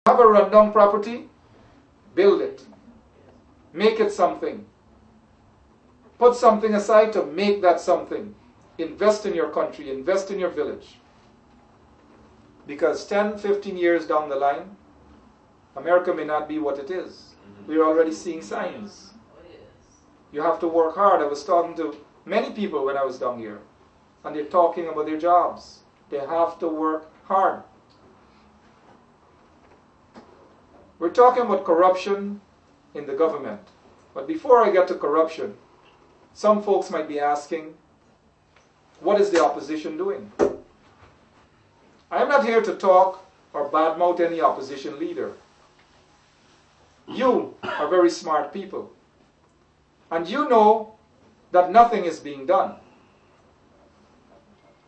Have a rundown property, build it. Make it something. Put something aside to make that something. Invest in your country, invest in your village. Because 10, 15 years down the line, America may not be what it is. We're already seeing signs. You have to work hard. I was talking to many people when I was down here, and they're talking about their jobs. They have to work hard. We're talking about corruption in the government. But before I get to corruption, some folks might be asking, what is the opposition doing? I'm not here to talk or badmouth any opposition leader. You are very smart people. And you know that nothing is being done.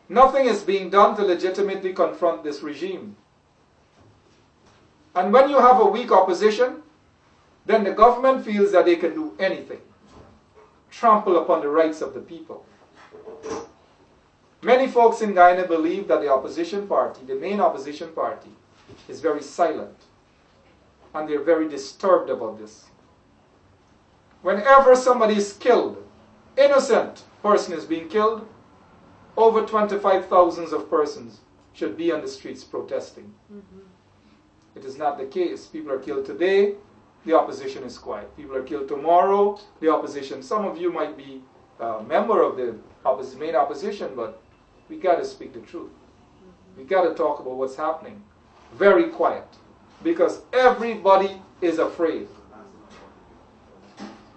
Nothing is being done to legitimately confront this regime. And when you have a weak opposition, then the government feels that they can do anything. Trample upon the rights of the people. Many folks in Guyana believe that the opposition party, the main opposition party, is very silent. And they're very disturbed about this. Whenever somebody is killed, innocent person is being killed, over 25,000 of persons should be on the streets protesting. It is not the case. People are killed today, the opposition is quiet. People are killed tomorrow, the opposition. Some of you might be a member of the main opposition, but we got to speak the truth. We got to talk about what's happening. Very quiet. Because everybody is afraid.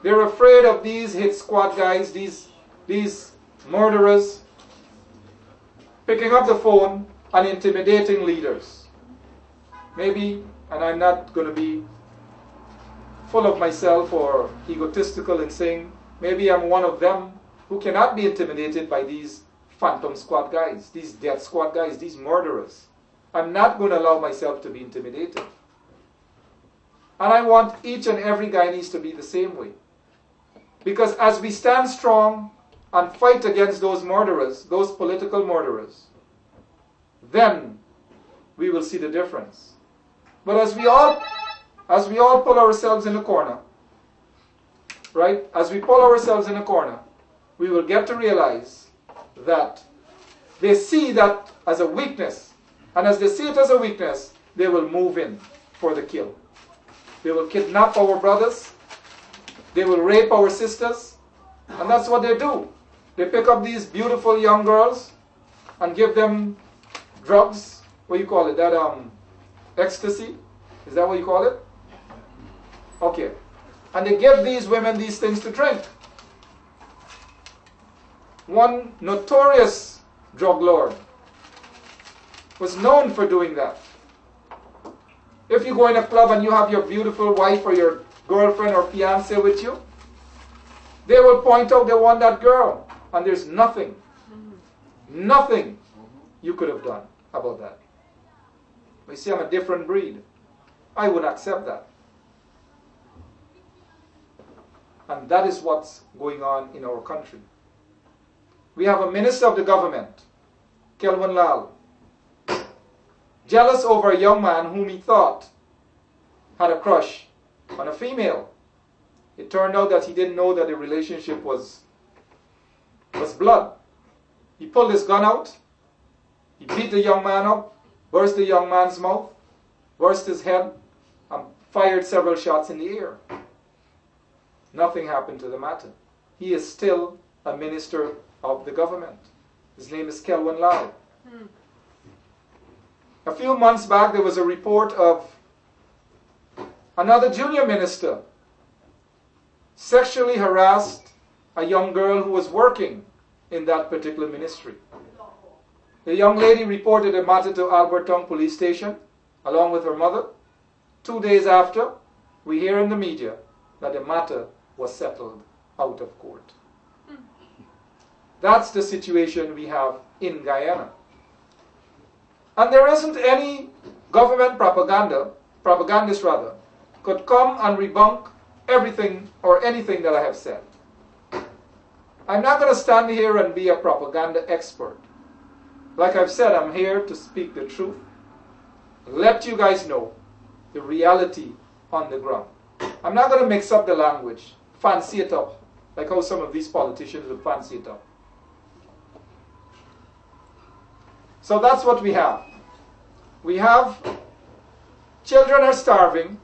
They're afraid of these hit squad guys, these murderers, picking up the phone and intimidating leaders. Maybe, and I'm not going to be full of myself or egotistical in saying, maybe I'm one of them who cannot be intimidated by these phantom squad guys, these death squad guys, these murderers. I'm not going to allow myself to be intimidated. And I want each and every Guyanese to be the same way. Because as we stand strong and fight against those murderers, those political murderers, then we will see the difference. But as we all pull ourselves in a corner, right? As we pull ourselves in a corner, we will get to realize that they see that as a weakness. And as they see it as a weakness, they will move in for the kill. They will kidnap our brothers. They will rape our sisters. And that's what they do. They pick up these beautiful young girls and give them drugs. What do you call it? That ecstasy? Is that what you call it? Okay. And they give these women these things to drink. One notorious drug lord was known for doing that. If you go in a club and you have your beautiful wife or your girlfriend or fiancé with you, they will point out they want that girl. And there's nothing you could have done about that. You see, I'm a different breed. I would accept that. And that is what's going on in our country. We have a minister of the government, Kelvin Lal, jealous over a young man whom he thought had a crush on a female. It turned out that he didn't know that the relationship was blood. He pulled his gun out, he beat the young man up, burst the young man's mouth, burst his head, and fired several shots in the air. Nothing happened to the matter. He is still a minister of the government. His name is Kelvin Lal. A few months back, there was a report of another junior minister sexually harassed a young girl who was working in that particular ministry. The young lady reported the matter to Alberton Police Station along with her mother. 2 days after, we hear in the media that the matter was settled out of court. That's the situation we have in Guyana. And there isn't any government propagandist rather, could come and debunk everything or anything that I have said. I'm not going to stand here and be a propaganda expert. Like I've said, I'm here to speak the truth. Let you guys know the reality on the ground. I'm not going to mix up the language, fancy it up, like how some of these politicians will fancy it up. So that's what we have. We have children are starving,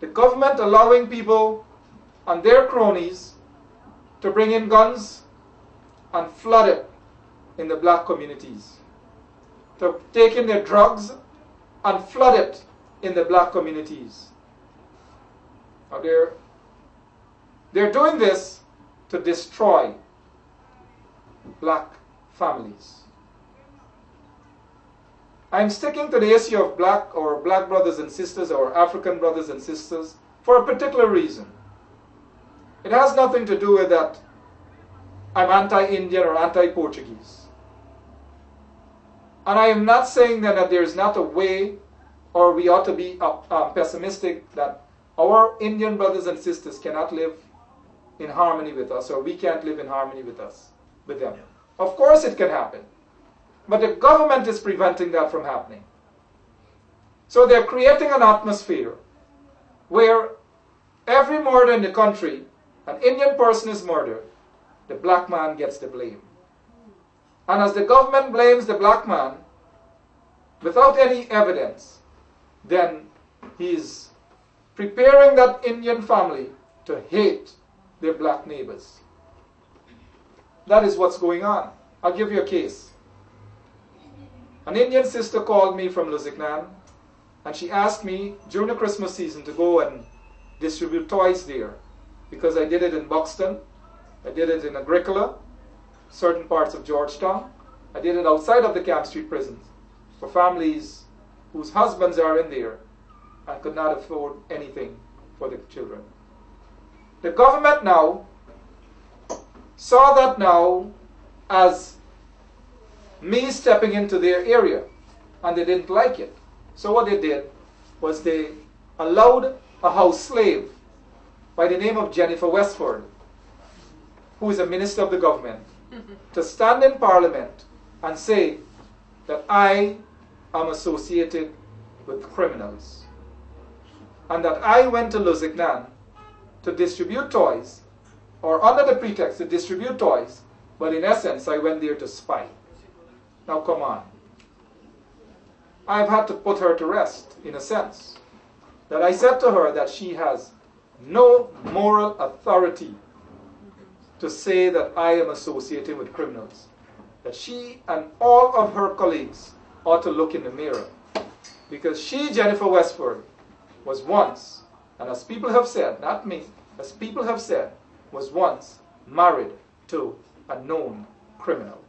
the government allowing people and their cronies to bring in guns and flood it in the black communities, to take in their drugs and flood it in the black communities. Now they're doing this to destroy black families. I'm sticking to the issue of black brothers and sisters or African brothers and sisters for a particular reason. It has nothing to do with that I'm anti-Indian or anti-Portuguese. And I am not saying then that there is not a way, or we ought to be pessimistic that our Indian brothers and sisters cannot live in harmony with us, or we can't live in harmony with them. Of course it can happen. But the government is preventing that from happening. So they're creating an atmosphere where every murder in the country, an Indian person is murdered, the black man gets the blame. And as the government blames the black man without any evidence, then he's preparing that Indian family to hate their black neighbors. That is what's going on. I'll give you a case. An Indian sister called me from Lusignan, and she asked me during the Christmas season to go and distribute toys there, because I did it in Buxton, I did it in Agricola, certain parts of Georgetown, I did it outside of the Camp Street prisons for families whose husbands are in there and could not afford anything for the children. The government now saw that now as me stepping into their area, and they didn't like it. So what they did was they allowed a house slave by the name of Jennifer Westford, who is a minister of the government, to stand in Parliament and say that I am associated with criminals, and that I went to Lusignan to distribute toys, or under the pretext to distribute toys, but in essence I went there to spy. Now come on. I've had to put her to rest, in a sense. That I said to her that she has no moral authority to say that I am associating with criminals. That she and all of her colleagues ought to look in the mirror. Because she, Jennifer Westford, was once, and as people have said, not me, as people have said, was once married to a known criminal.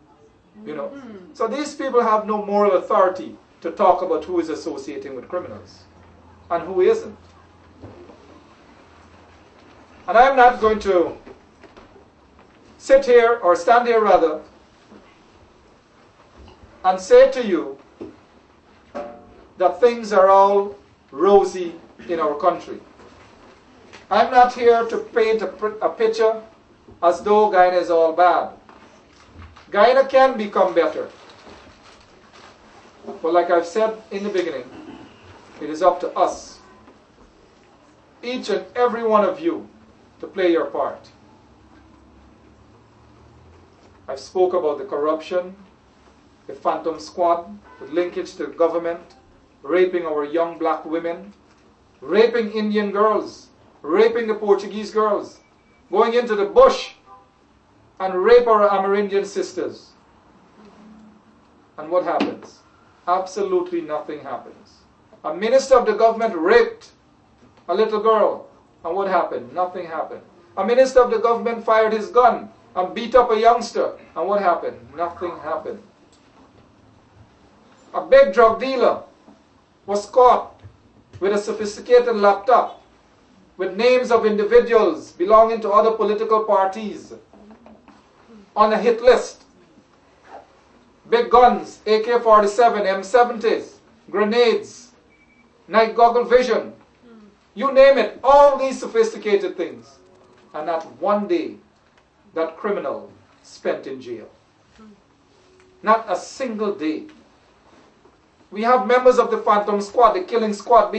You know, so these people have no moral authority to talk about who is associating with criminals and who isn't. And I'm not going to sit here, or stand here rather, and say to you that things are all rosy in our country. I'm not here to paint a picture as though Guyana is all bad. Guyana can become better. But like I've said in the beginning, it is up to us, each and every one of you, to play your part. I've spoke about the corruption, the Phantom Squad, with linkage to the government, raping our young black women, raping Indian girls, raping the Portuguese girls, going into the bush and rape our Amerindian sisters. And what happens? Absolutely nothing happens. A minister of the government raped a little girl, and what happened? Nothing happened. A minister of the government fired his gun and beat up a youngster, and what happened? Nothing happened. A big drug dealer was caught with a sophisticated laptop with names of individuals belonging to other political parties on a hit list. Big guns, AK-47, M70s, grenades, night goggle vision, you name it, all these sophisticated things. And not one day that criminal spent in jail. Not a single day. We have members of the Phantom Squad, the killing squad,